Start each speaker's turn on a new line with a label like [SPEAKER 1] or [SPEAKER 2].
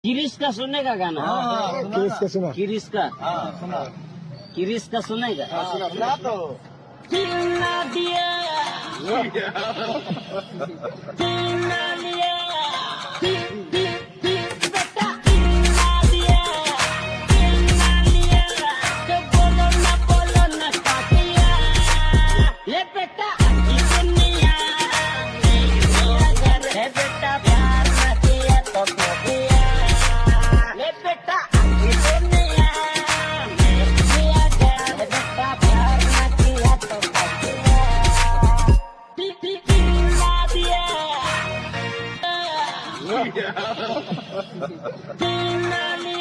[SPEAKER 1] किरिस का सुनेगा गाना?
[SPEAKER 2] किरिस का सुना।
[SPEAKER 1] किरिस का
[SPEAKER 3] सुना
[SPEAKER 1] किरिस का सुनेगा?
[SPEAKER 3] सुना तो
[SPEAKER 1] किन्ना दिया किन्ना लिया बेटा किन्ना दिया किन्ना लिया तो बोलो ना काटिया ये बेटा की दुनिया है बेटा प्यार न किया तो क्या किया ये बेटा की दुनिया किया गया है बेटा प्यार न किया तो क्या किया किन्ना दिया किन्ना लिया